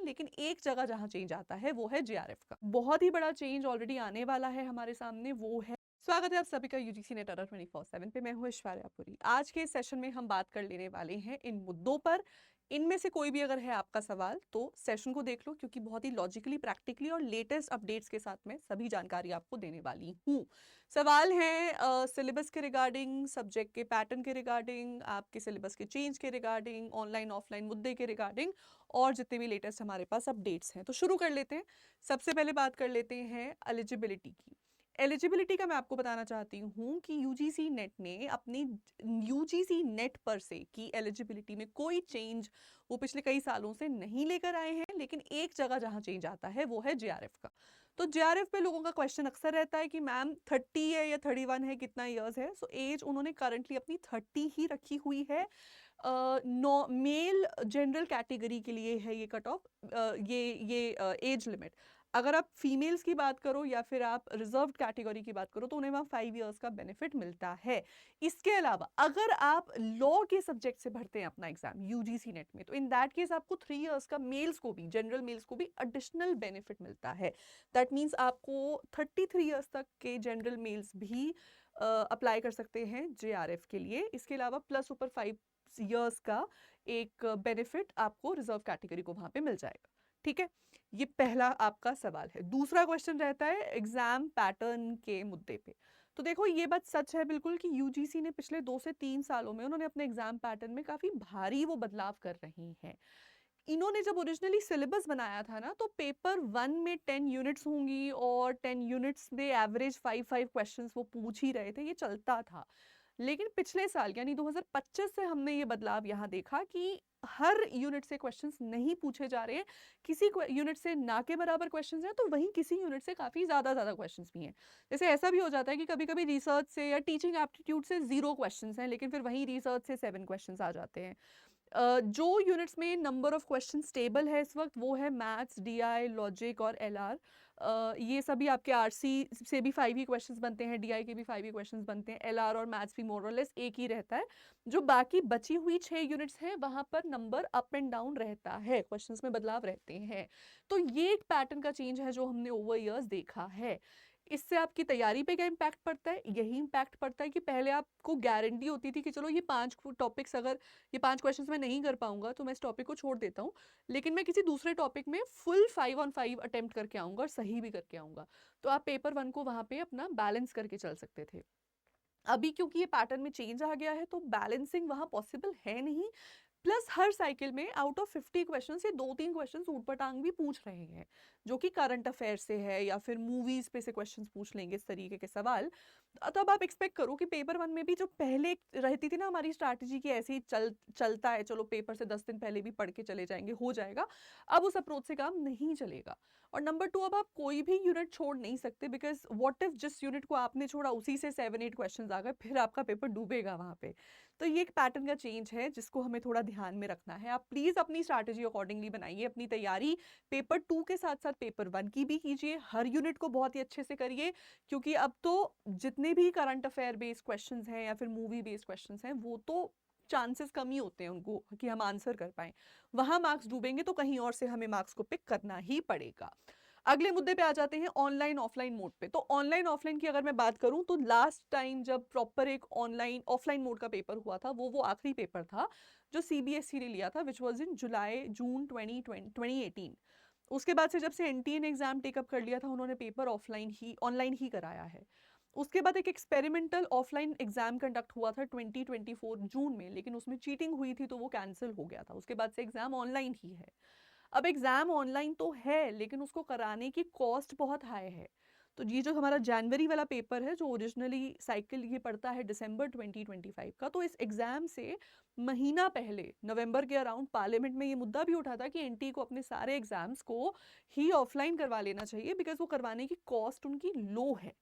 लेकिन एक जगह जहां चेंज आता है वो है जेआरएफ का। बहुत ही बड़ा चेंज ऑलरेडी आने वाला है हमारे सामने, वो है। स्वागत है आप सभी का यूजीसी नेट अड्डा 24/7 पे। मैं हूं ऐश्वर्या पुरी। आज के इस सेशन में हम बात कर लेने वाले हैं इन मुद्दों पर। इनमें से कोई भी अगर है आपका सवाल तो सेशन को देख लो, क्योंकि बहुत ही लॉजिकली, प्रैक्टिकली और लेटेस्ट अपडेट्स के साथ में सभी जानकारी आपको देने वाली हूँ। सवाल है सिलेबस के रिगार्डिंग, सब्जेक्ट के पैटर्न के रिगार्डिंग, आपके सिलेबस के चेंज के रिगार्डिंग, ऑनलाइन ऑफलाइन मुद्दे के रिगार्डिंग और जितने भी लेटेस्ट हमारे पास अपडेट्स हैं। तो शुरू कर लेते हैं। सबसे पहले बात कर लेते हैं एलिजिबिलिटी की। एलिजिबिलिटी का मैं आपको बताना चाहती हूँ कि यूजीसी नेट ने अपनी यूजीसी नेट पर से की एलिजिबिलिटी में कोई चेंज वो पिछले कई सालों से नहीं लेकर आए हैं, लेकिन एक जगह जहां चेंज आता है वो है जेआरएफ का। तो जेआरएफ पे लोगों का क्वेश्चन अक्सर रहता है कि मैम 30 है या 31 है, कितना ईयर्स है। सो एज उन्होंने करंटली अपनी 30 ही रखी हुई है। मेल जनरल कैटेगरी के लिए है ये कट ऑफ, ये एज लिमिट। अगर आप फीमेल्स की बात करो या फिर आप रिजर्व कैटेगरी की बात करो तो उन्हें वहाँ 5 इयर्स का बेनिफिट मिलता है। इसके अलावा अगर आप लॉ के सब्जेक्ट से भरते हैं अपना एग्जाम यूजीसी नेट में, तो इन दैट केस आपको 3 इयर्स का मेल्स को भी, जनरल मेल्स को भी एडिशनल बेनिफिट मिलता है। दैट मीन्स आपको 33 इयर्स तक के जनरल मेल्स भी अप्लाई कर सकते हैं जेआरएफ के लिए। इसके अलावा प्लस ऊपर 5 इयर्स का एक बेनिफिट आपको रिजर्व कैटेगरी को वहां पे मिल जाएगा। ठीक है, ये पहला आपका सवाल है। दूसरा क्वेश्चन रहता है एग्जाम पैटर्न के मुद्दे पे। तो देखो, ये बात सच है बिल्कुल कि यूजीसी ने पिछले 2 से 3 सालों में उन्होंने अपने एग्जाम पैटर्न में काफी भारी वो बदलाव कर रही हैं। इन्होंने जब ओरिजिनली सिलेबस बनाया था ना, तो पेपर 1 में 10 यूनिट्स होंगी और 10 यूनिट्स में एवरेज 5 क्वेश्चंस वो पूछ ही रहे थे, ये चलता था। लेकिन पिछले साल यानी 2025 से हमने ये बदलाव यहाँ देखा कि हर यूनिट से क्वेश्चंस नहीं पूछे जा रहे हैं। किसी यूनिट से ना के बराबर क्वेश्चंस हैं, तो वहीं किसी यूनिट से काफी ज्यादा क्वेश्चंस भी हैं। जैसे ऐसा भी हो जाता है कि कभी कभी रिसर्च से या टीचिंग एप्टीट्यूड से 0 क्वेश्चंस हैं, लेकिन फिर वहीं रिसर्च से 7 क्वेश्चंस आ जाते हैं। जो यूनिट्स में नंबर ऑफ क्वेश्चन स्टेबल है इस वक्त वो है मैथ्स, डीआई, लॉजिक और एलआर। ये सभी आपके आरसी से भी 5 ही क्वेश्चंस बनते हैं, डीआई के भी 5 ही क्वेश्चंस बनते हैं, एलआर और मैथ्स भी मोर और लेस एक ही रहता है। जो बाकी बची हुई 6 यूनिट्स हैं वहां पर नंबर अप एंड डाउन रहता है, क्वेश्चंस में बदलाव रहते हैं। तो ये एक पैटर्न का चेंज है जो हमने ओवर ईयर्स देखा है। इससे आपकी तैयारी पे क्या इम्पैक्ट पड़ता है? यही इम्पैक्ट पड़ता है कि पहले आपको गारंटी होती थी कि चलो ये 5 टॉपिक्स, अगर ये 5 क्वेश्चंस मैं नहीं कर पाऊंगा तो मैं इस टॉपिक को छोड़ देता हूँ, लेकिन मैं किसी दूसरे टॉपिक में फुल 5 on 5 अटेम्प्ट करके आऊंगा और सही भी करके आऊंगा। तो आप पेपर 1 को वहां पे अपना बैलेंस करके चल सकते थे। अभी क्योंकि ये पैटर्न में चेंज आ गया है तो बैलेंसिंग वहां पॉसिबल है नहीं। प्लस हर साइकिल में आउट ऑफ 50 क्वेश्चन से 2-3 क्वेश्चन ऊटपटांग भी पूछ रहे हैं, जो कि करंट अफेयर से है या फिर मूवीज पे से क्वेश्चंस पूछ लेंगे, इस तरीके के सवाल। तब आप एक्सपेक्ट करो कि पेपर 1 में भी जो पहले रहती थी ना हमारी स्ट्रैटेजी की ऐसे ही चलता है, चलो पेपर से 10 दिन पहले भी पढ़ के चले जाएंगे, हो जाएगा, अब उस अप्रोच से काम नहीं चलेगा। और नंबर 2, अब आप कोई भी यूनिट छोड़ नहीं सकते, बिकॉज व्हाट इफ जिस यूनिट को आपने छोड़ा उसी से 7-8 क्वेश्चन आ गए, फिर आपका पेपर डूबेगा वहां पे। तो ये एक पैटर्न का चेंज है जिसको हमें थोड़ा ध्यान में रखना है। आप प्लीज अपनी स्ट्रैटेजी अकॉर्डिंगली बनाइए, अपनी तैयारी पेपर 2 के साथ साथ पेपर 1 की भी कीजिए, हर यूनिट को बहुत ही अच्छे से करिए, क्योंकि अब तो जितने भी करंट अफेयर बेस्ड क्वेश्चंस हैं या फिर मूवी बेस्ड क्वेश्चंस हैं, वो तो चांसेस कम ही होते हैं उनको कि हम आंसर कर पाए। वहां मार्क्स डूबेंगे तो कहीं और से हमें मार्क्स को पिक करना ही पड़ेगा। अगले मुद्दे पे आ जाते हैं ऑनलाइन ऑफलाइन मोड पे। तो ऑनलाइन ऑफलाइन की अगर मैं बात करूं तो लास्ट टाइम जब प्रॉपर एक ऑनलाइन ऑफलाइन मोड का पेपर हुआ था, वो आखिरी पेपर था जो सीबीएसई ने लिया था, विच वाज इन जून 2018। उसके बाद से जब से एनटीए ने एग्जाम टेकअप कर लिया था, उन्होंने पेपर ऑनलाइन ही कराया है। उसके बाद एक एक्सपेरिमेंटल ऑफलाइन एग्जाम कंडक्ट हुआ था 2024 जून में, लेकिन उसमें चीटिंग हुई थी तो वो कैंसिल हो गया था। उसके बाद से एग्जाम ऑनलाइन ही है। अब एग्जाम ऑनलाइन तो है, लेकिन उसको कराने की कॉस्ट बहुत हाई है। तो ये जो हमारा जनवरी वाला पेपर है, जो ओरिजिनली साइकिल ये पड़ता है दिसंबर 2025 का, तो इस एग्जाम से महीना पहले नवंबर के अराउंड पार्लियामेंट में ये मुद्दा भी उठा था कि एनटी को अपने सारे एग्जाम्स को ही ऑफलाइन करवा लेना चाहिए, बिकॉज वो करवाने की कॉस्ट उनकी लो है।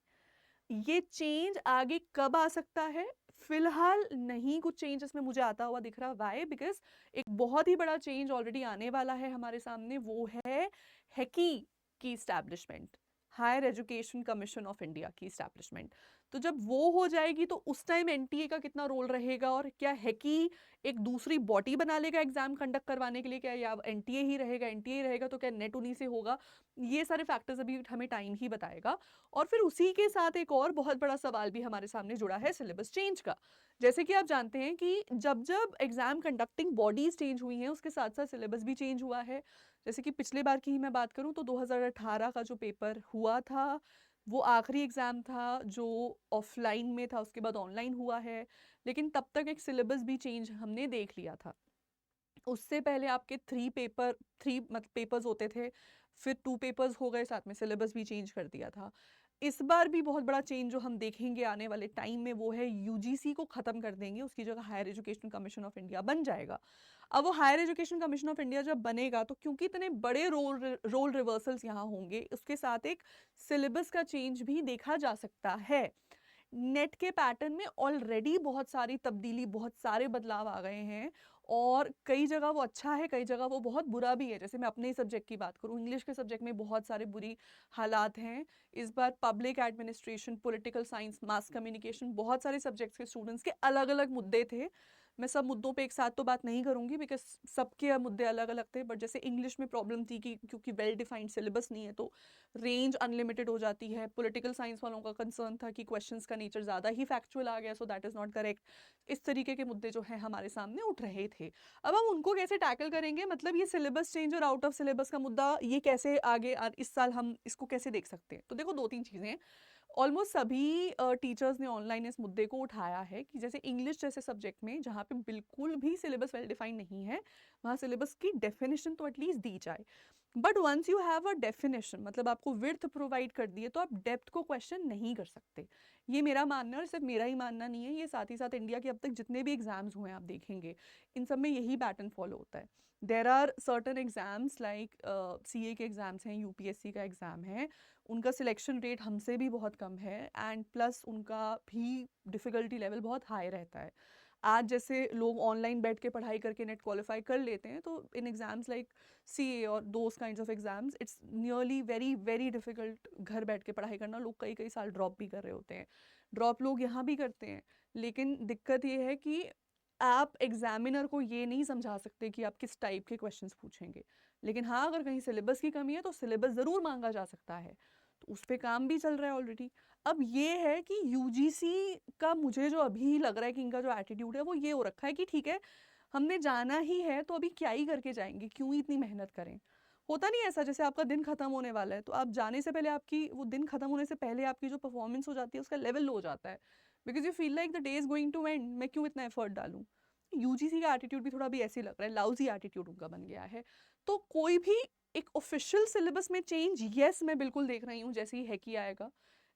ये चेंज आगे कब आ सकता है? फिलहाल नहीं कुछ चेंज इसमें मुझे आता हुआ दिख रहा। वाई? बिकॉज एक बहुत ही बड़ा चेंज ऑलरेडी आने वाला है हमारे सामने, वो है हैकी की establishment, Higher Education Commission of India की इस्टेब्लिशमेंट। तो जब वो हो जाएगी तो उस टाइम एनटीए का कितना रोल रहेगा, और क्या है कि एक दूसरी बॉडी बना लेगा एग्जाम कंडक्ट करवाने के लिए, क्या या एनटीए ही रहेगा, एनटीए रहेगा तो क्या नेट उन्हीं से होगा, ये सारे फैक्टर्स अभी हमें टाइम ही बताएगा। और फिर उसी के साथ एक और बहुत बड़ा सवाल भी हमारे सामने जुड़ा है सिलेबस चेंज का। जैसे कि आप जानते हैं कि जब जब एग्जाम कंडक्टिंग बॉडीज चेंज हुई हैं उसके साथ साथ सिलेबस भी चेंज हुआ है। जैसे कि पिछले बार की ही मैं बात करूं तो 2018 का जो पेपर हुआ था वो आखिरी एग्जाम था जो ऑफलाइन में था, उसके बाद ऑनलाइन हुआ है। लेकिन तब तक एक सिलेबस भी चेंज हमने देख लिया था। उससे पहले आपके थ्री मतलब पेपर्स होते थे, फिर 2 पेपर्स हो गए, साथ में सिलेबस भी चेंज कर दिया था। इस बार भी बहुत बड़ा चेंज जो हम देखेंगे आने वाले टाइम में वो है यूजीसी को खत्म कर देंगे, उसकी जगह Higher Education Commission of India बन जाएगा। अब वो Higher Education Commission of India जब बनेगा तो क्योंकि इतने बड़े रोल रिवर्सल्स यहाँ होंगे, उसके साथ एक सिलेबस का चेंज भी देखा जा सकता है। नेट के पैटर्न में ऑलरेडी बहुत सारी तब्दीली, बहुत सारे बदलाव आ गए हैं, और कई जगह वो अच्छा है, कई जगह वो बहुत बुरा भी है। जैसे मैं अपने ही सब्जेक्ट की बात करूँ, इंग्लिश के सब्जेक्ट में बहुत सारे बुरी हालात हैं। इस बार public administration, political science, mass communication, बहुत सारे सब्जेक्ट्स के स्टूडेंट्स के अलग अलग मुद्दे थे। मैं सब मुद्दों पे एक साथ तो बात नहीं करूंगी बिकॉज सबके मुद्दे अलग अलग थे, बट जैसे इंग्लिश में प्रॉब्लम थी कि क्योंकि वेल डिफाइंड सिलेबस नहीं है तो रेंज अनलिमिटेड हो जाती है। पॉलिटिकल साइंस वालों का कंसर्न था कि क्वेश्चंस का नेचर ज़्यादा ही फैक्चुअल आ गया, so that is not correct. इस तरीके के मुद्दे जो है हमारे सामने उठ रहे थे। अब हम उनको कैसे टैकल करेंगे, मतलब ये सिलेबस चेंज और आउट ऑफ सिलेबस का मुद्दा ये कैसे आगे इस साल हम इसको कैसे देख सकते हैं। तो देखो 2-3 चीज़ें हैं। ऑलमोस्ट सभी टीचर्स ने ऑनलाइन इस मुद्दे को उठाया है कि जैसे इंग्लिश जैसे सब्जेक्ट में जहाँ पे बिल्कुल भी सिलेबस वेल डिफाइंड नहीं है, वहाँ सिलेबस की डेफिनेशन तो एटलीस्ट दी जाए। But once you have a definition, मतलब आपको विड्थ प्रोवाइड कर दी है, तो आप डेप्थ को क्वेश्चन नहीं कर सकते। ये मेरा मानना है, और सिर्फ मेरा ही मानना नहीं है, ये साथ ही साथ इंडिया के अब तक जितने भी एग्जाम्स हुए हैं आप देखेंगे इन सब में यही पैटर्न फॉलो होता है। There are certain exams like CA के एग्जाम्स हैं, यूपीएससी का एग्जाम है, उनका सिलेक्शन रेट हमसे भी बहुत कम है, एंड प्लस उनका भी डिफ़िकल्टी लेवल बहुत हाई रहता है। आज जैसे लोग ऑनलाइन बैठ के पढ़ाई करके नेट क्वालिफाई कर लेते हैं, तो इन एग्जाम्स लाइक सीए और those kinds of exams it's nearly very very difficult घर बैठ के पढ़ाई करना। लोग कई कई साल ड्रॉप भी कर रहे होते हैं, ड्रॉप लोग यहाँ भी करते हैं। लेकिन दिक्कत ये है कि आप एग्जामिनर को ये नहीं समझा सकते कि आप किस टाइप के क्वेश्चंस पूछेंगे। लेकिन हाँ, अगर कहीं सिलेबस की कमी है तो सिलेबस ज़रूर मांगा जा सकता है, तो उस पे काम भी चल रहा है ऑलरेडी। अब ये है कि यूजीसी का मुझे जो अभी लग रहा है कि इनका जो एटीट्यूड है वो ये हो रखा है कि ठीक है, हमने जाना ही है तो अभी क्या ही करके जाएंगे, क्यों ही इतनी मेहनत करें। होता नहीं ऐसा, जैसे आपका दिन खत्म होने वाला है तो आप जाने से पहले आपकी वो दिन खत्म होने से पहले आपकी जो परफॉर्मेंस हो जाती है उसका लेवल लो हो जाता है, because you feel like the day is going to end, मैं क्यों इतना एफर्ट डालूं। यूजीसी का एटीट्यूड भी थोड़ा भी ऐसे ही लग रहा है, लाउजी एटीट्यूड उनका बन गया है। तो कोई भी एक ऑफिशियल सिलेबस में चेंज, यस मैं बिल्कुल देख रही हूँ जैसे ही है कि आएगा,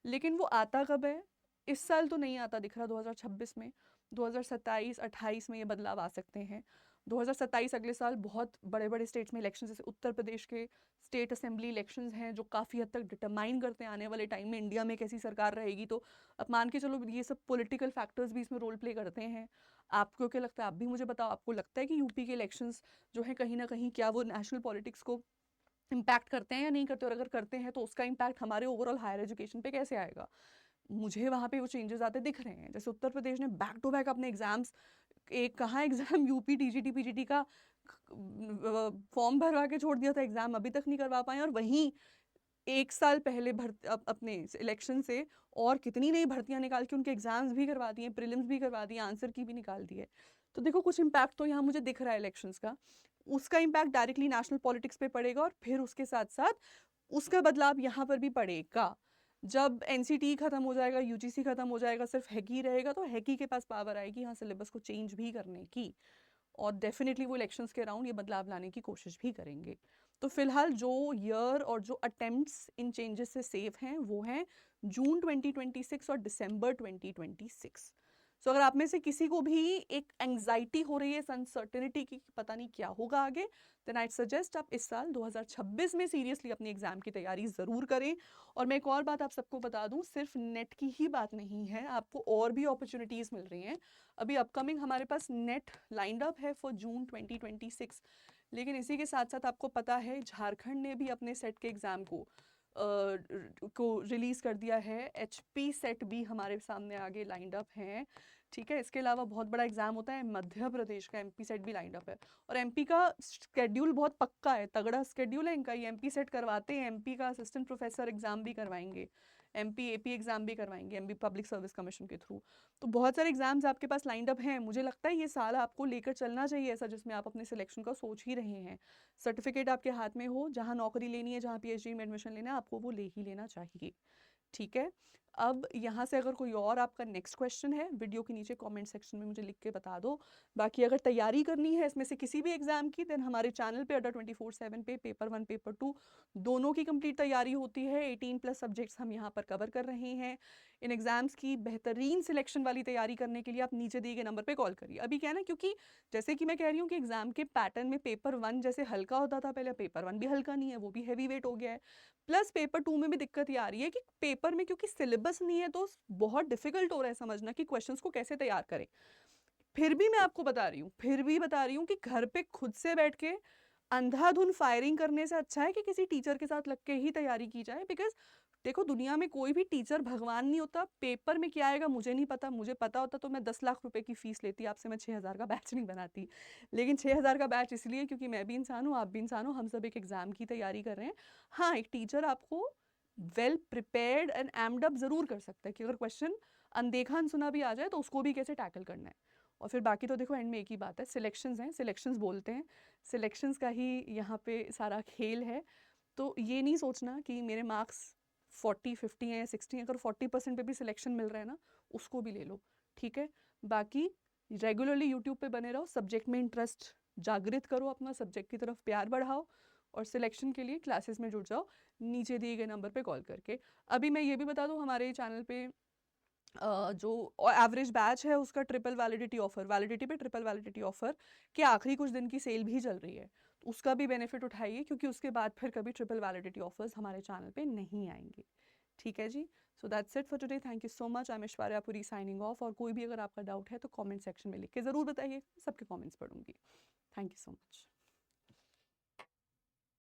लेकिन वो आता कब है? इस साल तो नहीं आता दिख रहा, 2026 में, 2027-28 में ये बदलाव आ सकते हैं। 2027 अगले साल बहुत बड़े बड़े स्टेट्स में इलेक्शन, जैसे उत्तर प्रदेश के स्टेट असेंबली इलेक्शंस हैं जो काफ़ी हद तक डिटरमाइन करते हैं आने वाले टाइम में इंडिया में कैसी सरकार रहेगी। तो अब मान के चलो ये सब पॉलिटिकल फैक्टर्स भी इसमें रोल प्ले करते हैं। आपको क्या लगता है, आप भी मुझे बताओ, आपको लगता है कि यूपी के इलेक्शंस जो है कहीं ना कहीं क्या वो नेशनल पॉलिटिक्स को इम्पैक्ट करते हैं या नहीं करते, और अगर करते हैं तो उसका इम्पैक्ट हमारे ओवरऑल हायर एजुकेशन पे कैसे आएगा? मुझे वहाँ पे वो चेंजेस आते दिख रहे हैं। जैसे उत्तर प्रदेश ने बैक टू बैक अपने एग्जाम्स, एक कहाँ एग्जाम यूपी टीजीटी पीजीटी का फॉर्म भरवा के छोड़ दिया था, एग्जाम अभी तक नहीं करवा पाए, और वहीं एक साल पहले अपने इलेक्शन से और कितनी नई भर्तियां निकाल के उनके एग्जाम्स भी करवा दिए, प्रीलिम्स भी करवा दिए, आंसर की भी निकाल दी है। तो देखो कुछ इम्पैक्ट तो यहाँ मुझे दिख रहा है इलेक्शंस का। उसका इम्पैक्ट डायरेक्टली नेशनल पॉलिटिक्स पे पड़ेगा, और फिर उसके साथ साथ उसका बदलाव यहाँ पर भी पड़ेगा। जब एनसीटी खत्म हो जाएगा, यूजीसी खत्म हो जाएगा, सिर्फ हैकी रहेगा, तो हैकी के पास पावर आएगी हाँ सिलेबस को चेंज भी करने की, और डेफिनेटली वो इलेक्शंस के अराउंड ये बदलाव लाने की कोशिश भी करेंगे। तो फिलहाल जो ईयर और जो अटेम्प्ट्स इन चेंजेस से सेफ हैं वो हैं जून 2026 और दिसंबर 2026। सो अगर आप में से किसी को भी एक एंग्जाइटी हो रही है, अनसर्टेनिटी की पता नहीं क्या होगा आगे, देन आई सजेस्ट आप इस साल 2026 में सीरियसली अपनी एग्जाम की तैयारी ज़रूर करें। और मैं एक और बात आप सबको बता दूं, सिर्फ नेट की ही बात नहीं है, आपको और भी अपॉर्चुनिटीज़ मिल रही हैं। अभी अपकमिंग हमारे पास नेट लाइंड अप है फॉर जून 2026, लेकिन इसी के साथ साथ आपको पता है झारखंड ने भी अपने सेट के एग्ज़ाम को को रिलीज़ कर दिया है। HP सेट भी हमारे सामने आगे लाइंड अप हैं, ठीक है। इसके अलावा बहुत बड़ा एग्ज़ाम होता है मध्य प्रदेश का, MP सेट भी लाइंड अप है। और MP का शेड्यूल बहुत पक्का है, तगड़ा शेड्यूल है इनका। ये MP सेट करवाते हैं, MP का असिस्टेंट प्रोफेसर एग्ज़ाम भी करवाएंगे, MP AP एग्ज़ाम भी करवाएंगे MP पब्लिक सर्विस कमीशन के थ्रू। तो बहुत सारे एग्जाम्स आपके पास लाइंड अप हैं। मुझे लगता है ये साल आपको लेकर चलना चाहिए ऐसा, जिसमें आप अपने सिलेक्शन का सोच ही रहे हैं। सर्टिफिकेट आपके हाथ में हो, जहाँ नौकरी लेनी है, जहाँ PhD में एडमिशन लेना है, आपको वो ले ही लेना चाहिए, ठीक है। अब यहाँ से अगर कोई और आपका नेक्स्ट क्वेश्चन है, वीडियो के नीचे कमेंट सेक्शन में मुझे लिख के बता दो। बाकी अगर तैयारी करनी है इसमें से किसी भी एग्जाम की, देन हमारे चैनल पे अड्डा 24/7 पे पेपर 1 पेपर 2 दोनों की कंप्लीट तैयारी होती है। 18+ सब्जेक्ट्स हम यहाँ पर कवर कर रहे हैं। इन एग्जाम्स की बेहतरीन सिलेक्शन वाली तैयारी करने के लिए आप नीचे दिए गए नंबर पर कॉल करिए। अभी क्या है ना, क्योंकि जैसे कि मैं कह रही हूँ कि एग्जाम के पैटर्न में पेपर 1 जैसे हल्का होता था पहले, पेपर 1 भी हल्का नहीं है, वो भी हैवी वेट हो गया है। प्लस पेपर 2 में भी दिक्कत ये आ रही है कि पेपर में क्योंकि सिलेबस नहीं है तो बहुत डिफिकल्ट हो रहा है समझना कि क्वेश्चंस को कैसे तैयार करें। फिर भी मैं आपको बता रही हूँ, फिर भी बता रही हूँ कि घर पे खुद से बैठ के अंधाधुन फायरिंग करने से अच्छा है कि किसी टीचर के साथ लग के ही तैयारी की जाए। बिकॉज देखो, दुनिया में कोई भी टीचर भगवान नहीं होता। पेपर में क्या आएगा मुझे नहीं पता, मुझे पता होता तो मैं 10 लाख रुपए की फीस लेती, आपसे मैं 6,000 का बैच नहीं बनाती। लेकिन 6,000 का बैच इसलिए क्योंकि मैं भी इंसान हूँ, आप भी इंसान हो, हम सब एक एग्जाम की तैयारी कर रहे हैं। हाँ, एक टीचर आपको well prepared and aimed up जरूर कर सकता है कि अगर क्वेश्चन अनदेखा अनसुना भी आ जाए तो उसको भी कैसे टैकल करना है। और फिर बाकी तो देखो, एंड में एक ही बात है, सिलेक्शंस हैं, सिलेक्शंस बोलते हैं, सिलेक्शंस का ही यहाँ पे सारा खेल है। तो ये नहीं सोचना कि मेरे मार्क्स 40 50 हैं 60 हैं, अगर 40% पे भी सिलेक्शन मिल रहा है ना, उसको भी ले लो, ठीक है। बाकी रेगुलरली यूट्यूब पे बने रहो, सब्जेक्ट में इंटरेस्ट जागृत करो, अपना सब्जेक्ट की तरफ प्यार बढ़ाओ, और सिलेक्शन के लिए क्लासेस में जुड़ जाओ नीचे दिए गए नंबर पे कॉल करके। अभी मैं ये भी बता दूं, हमारे चैनल पे जो एवरेज बैच है उसका ट्रिपल वैलिडिटी ऑफर, वैलिडिटी पे ट्रिपल वैलिडिटी ऑफर के आखिरी कुछ दिन की सेल भी चल रही है, तो उसका भी बेनिफिट उठाइए, क्योंकि उसके बाद फिर कभी ट्रिपल वैलिडिटी ऑफर्स हमारे चैनल पे नहीं आएंगे, ठीक है जी। So that's it for today, thank you so much. I am Aishwarya Puri signing off. और कोई भी अगर आपका डाउट है तो कमेंट सेक्शन में लिख के ज़रूर बताइए, सबके कमेंट्स पढ़ूंगी। Thank you so much.